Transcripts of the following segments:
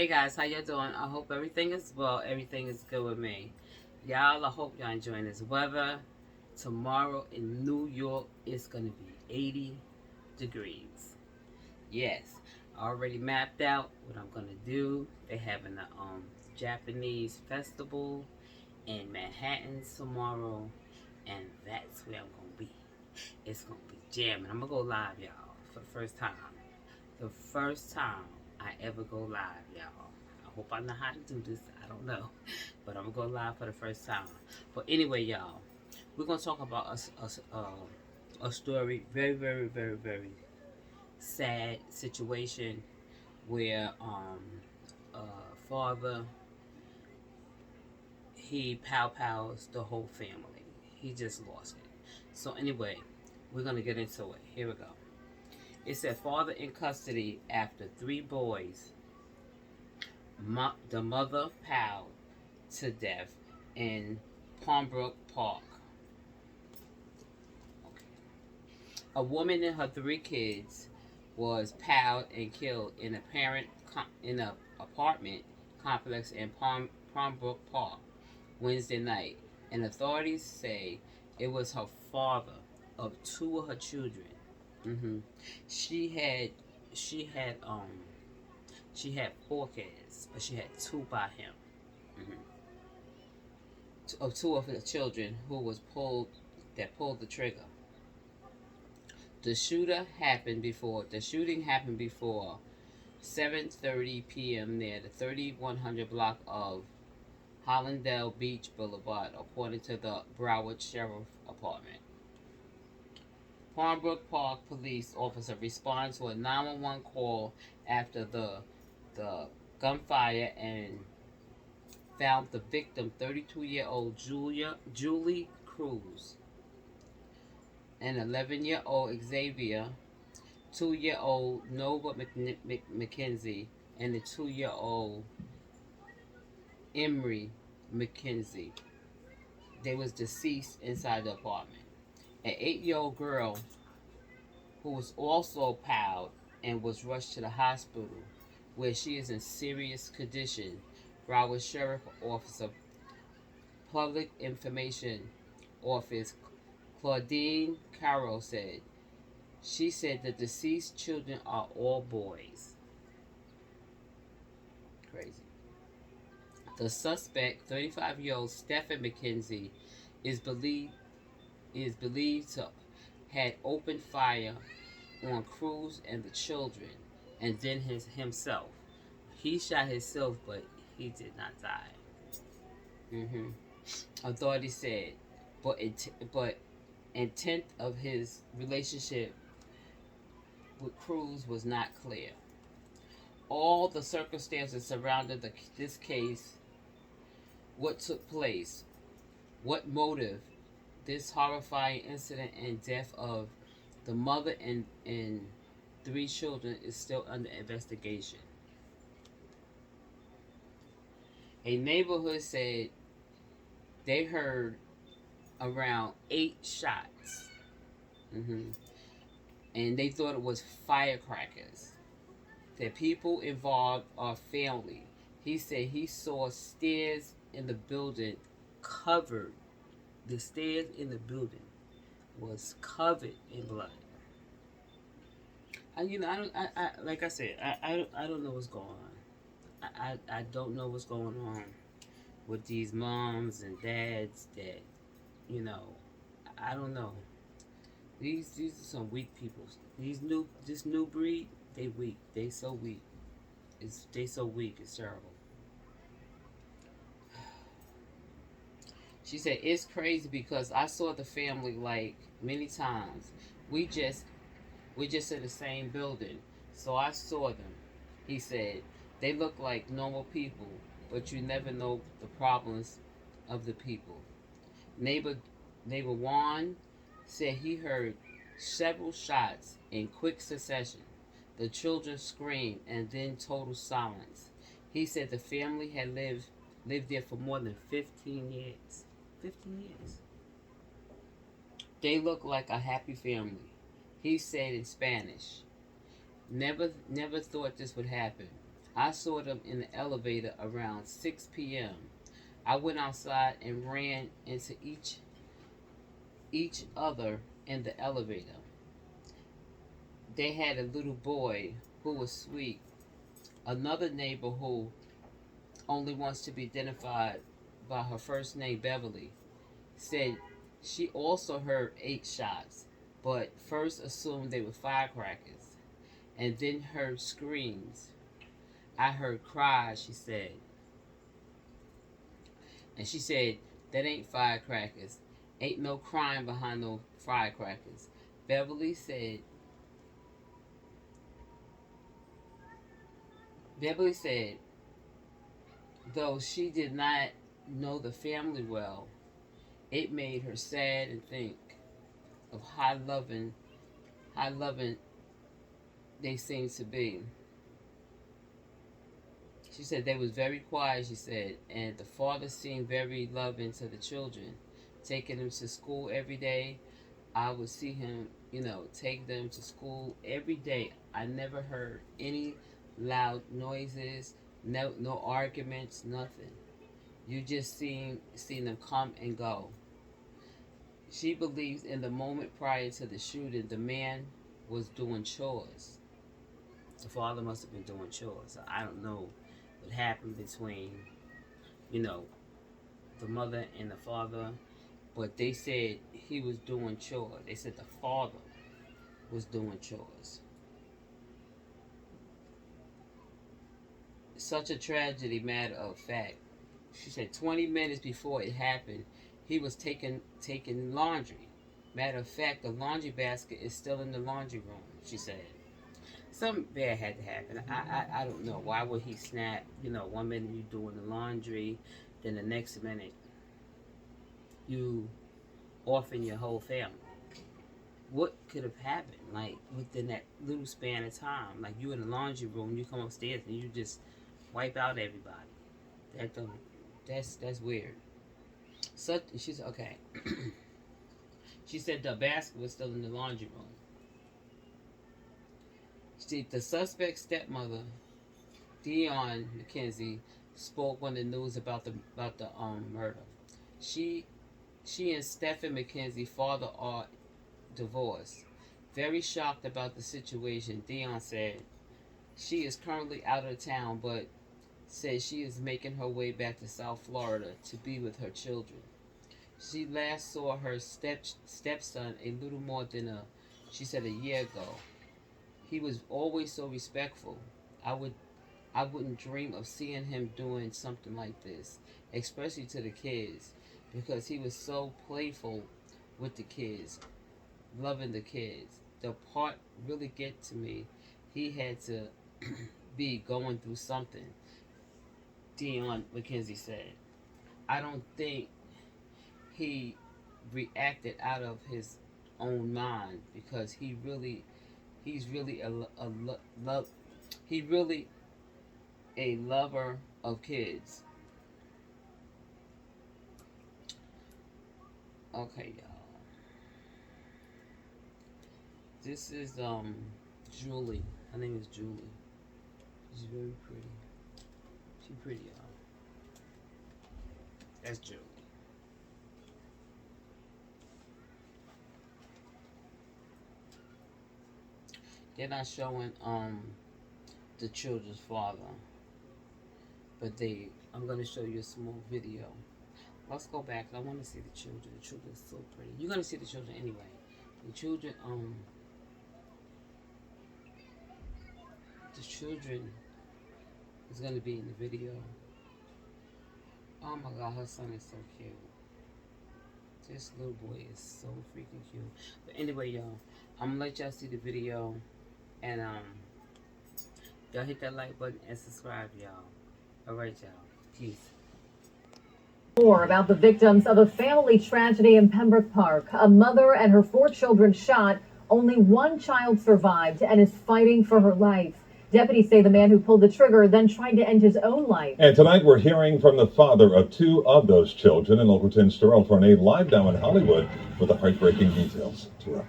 Hey guys, how you doing? I hope everything is well. Everything is good with me. Y'all, I hope y'all enjoying this weather. Tomorrow in New York, it's going to be 80 degrees. Yes, I already mapped out what I'm going to do. They having a Japanese festival in Manhattan tomorrow, and that's where I'm going to be. It's going to be jamming. I'm going to go live, y'all, for the first time. The first time I ever go live, y'all. I hope I know how to do this. I don't know. But I'm going to go live for the first time. But anyway, y'all, we're going to talk about a story. Very, very, very, very sad situation where a father, he pows the whole family. He just lost it. So anyway, we're going to get into it. Here we go. It said father in custody after three boys. The mother powed to death in Pembroke Park. Okay. A woman and her three kids was powed and killed in a apartment complex in Pembroke Park Wednesday night, and authorities say it was her father of two of her children. hmm She had she had she had four kids, but she had two by him. hmm Of two of the children who was pulled the trigger. The shooting happened before 7:30 p.m. near the 3100 block of Hollandale Beach Boulevard, according to the Broward Sheriff Department. Pembroke Park police officer responded to a 911 call after the gunfire and found the victim, 32-year-old Julie Cruz, and 11-year-old Xavier, 2-year-old Nova McKenzie, and the 2-year-old Emery McKenzie. They was deceased inside the apartment. An 8-year-old girl who was also powed and was rushed to the hospital where she is in serious condition. Broward Sheriff Officer, Public Information Office Claudine Carroll said. She said the deceased children are all boys. Crazy. The suspect, 35-year-old Stephen McKenzie, is believed to had opened fire on Cruz and the children, and then himself. He shot himself, but he did not die. hmm Authorities said, but intent of his relationship with Cruz was not clear. All the circumstances surrounding this case, what took place, what motive this horrifying incident and death of the mother and three children is still under investigation. A neighborhood said they heard around 8 shots, hmm and they thought it was firecrackers. The people involved are family. He said he saw stairs in the building covered. The stairs in the building was covered in blood. I don't. Like I said, I don't know what's going on. I don't know what's going on with these moms and dads that, you know, I don't know. These are some weak people. This new breed, they weak. They so weak. They so weak. It's terrible. She said it's crazy because I saw the family like many times. We just we just in the same building, so I saw them. He said they look like normal people, but you never know the problems of the people. Neighbor Neighbor Juan said he heard several shots in quick succession. The children screamed and then total silence. He said the family had lived there for more than 15 years. 15 years. They look like a happy family. He said in Spanish. Never thought this would happen. I saw them in the elevator around 6 p.m. I went outside and ran into each other in the elevator. They had a little boy who was sweet. Another neighbor who only wants to be identified by her first name, Beverly, said she also heard 8 shots, but first assumed they were firecrackers and then heard screams. I heard cries, she said. And she said, that ain't firecrackers. Ain't no crime behind no firecrackers. Beverly said, Beverly said, though she did not know the family well, it made her sad and think of how loving they seemed to be. She said they was very quiet, she said, and the father seemed very loving to the children, taking them to school every day. I would see him, take them to school every day. I never heard any loud noises, no arguments, nothing. You just seen them come and go. She believes in the moment prior to the shooting, the man was doing chores. The father must have been doing chores. I don't know what happened between, the mother and the father, but they said he was doing chores. They said the father was doing chores. Such a tragedy, matter of fact. She said 20 minutes before it happened, he was taking laundry. Matter of fact, the laundry basket is still in the laundry room, she said. Something bad had to happen. I don't know. Why would he snap? 1 minute you doing the laundry, then the next minute you offing your whole family. What could have happened? Like within that little span of time, like you in the laundry room, you come upstairs and you just wipe out everybody. That's weird. She said okay. She said the basket was still in the laundry room. The suspect's stepmother, Dion McKenzie, spoke on the news about the murder. She and Stephen McKenzie, father, are divorced. Very shocked about the situation, Dion said she is currently out of town, but said she is making her way back to South Florida to be with her children. She last saw her stepson a little more than she said a year ago. He was always so respectful. I wouldn't dream of seeing him doing something like this, especially to the kids, because he was so playful with the kids, loving the kids. The part really get to me. He had to be going through something, Dion McKenzie said. I don't think he reacted out of his own mind because he's really a lover of kids. Okay, y'all. This is Julie. Her name is Julie. She's very pretty. She's pretty, y'all. That's Julie. They're not showing the children's father, but I'm gonna show you a small video. Let's go back. I want to see the children. The children are so pretty. You're gonna see the children anyway. The children is gonna be in the video. Oh my God, her son is so cute. This little boy is so freaking cute. But anyway, y'all, I'm gonna let y'all see the video. And y'all hit that like button and subscribe, y'all. Alright, y'all. Peace. More about the victims of a family tragedy in Pembroke Park. A mother and her 4 children shot. Only one child survived and is fighting for her life. Deputies say the man who pulled the trigger then tried to end his own life. And tonight we're hearing from the father of 2 of those children. And Local 10's Terrell Farnay live now in Hollywood with the heartbreaking details. Terrell.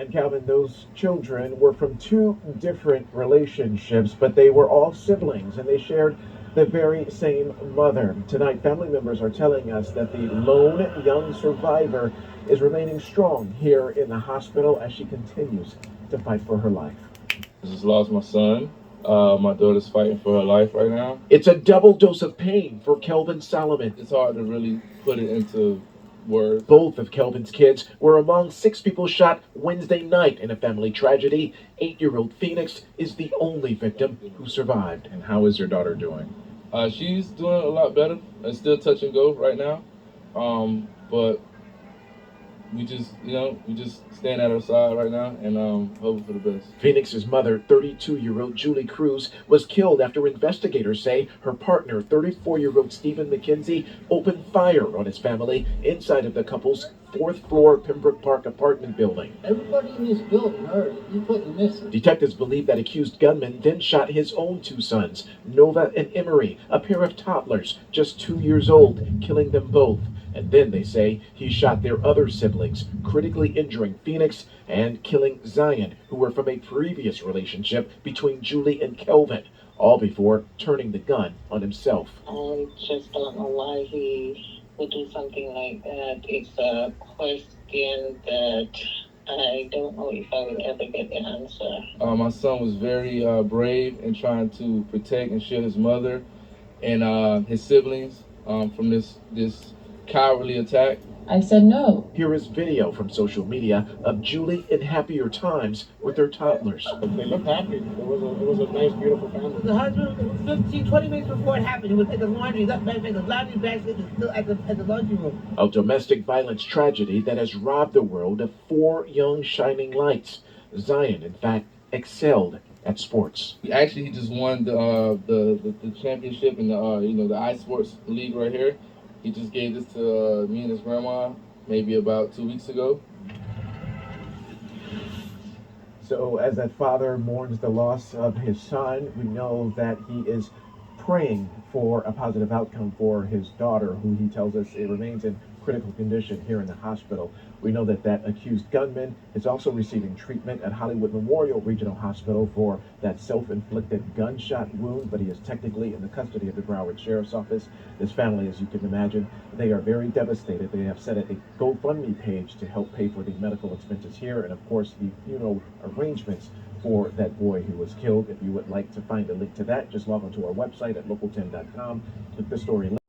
And Calvin, those children were from two different relationships, but they were all siblings and they shared the very same mother. Tonight, family members are telling us that the lone young survivor is remaining strong here in the hospital as she continues to fight for her life. I just lost my son. My daughter's fighting for her life right now. It's a double dose of pain for Kelvin Solomon. It's hard to really put it into words. Both of Kelvin's kids were among 6 people shot Wednesday night in a family tragedy. 8-year-old Phoenix is the only victim who survived. And how is your daughter doing? She's doing a lot better. It's still touch and go right now. But we just stand at her side right now and hoping for the best. Phoenix's mother, 32-year-old Julie Cruz, was killed after investigators say her partner, 34-year-old Stephen McKenzie, opened fire on his family inside of the couple's 4th floor Pembroke Park apartment building. Everybody in this building heard it. You couldn't miss it. Detectives believe that accused gunman then shot his own 2 sons, Nova and Emery, a pair of toddlers, just 2 years old, killing them both. And then they say he shot their other siblings, critically injuring Phoenix and killing Zion, who were from a previous relationship between Julie and Kelvin, all before turning the gun on himself. I just don't know why he would do something like that. It's a question that I don't know if I will ever get the answer. My son was very brave in trying to protect and shield his mother and his siblings from this cowardly attack. I said no. Here is video from social media of Julie in happier times with her toddlers. They looked happy. It was a nice, beautiful family. The husband, 15, 20 minutes before it happened, he was in the laundry. The laundry basket is still at the laundry room. A domestic violence tragedy that has robbed the world of 4 young shining lights. Zion, in fact, excelled at sports. Actually, he just won the championship in the ice sports league right here. He just gave this to me and his grandma maybe about 2 weeks ago. So as that father mourns the loss of his son, we know that he is praying for a positive outcome for his daughter, who he tells us it remains in critical condition here in the hospital. We know that that accused gunman is also receiving treatment at Hollywood Memorial Regional Hospital for that self-inflicted gunshot wound, but he is technically in the custody of the Broward Sheriff's Office. This family, as you can imagine, they are very devastated. They have set a GoFundMe page to help pay for the medical expenses here and, of course, the funeral arrangements for that boy who was killed. If you would like to find a link to that, just log on to our website at local10.com. Click the story link.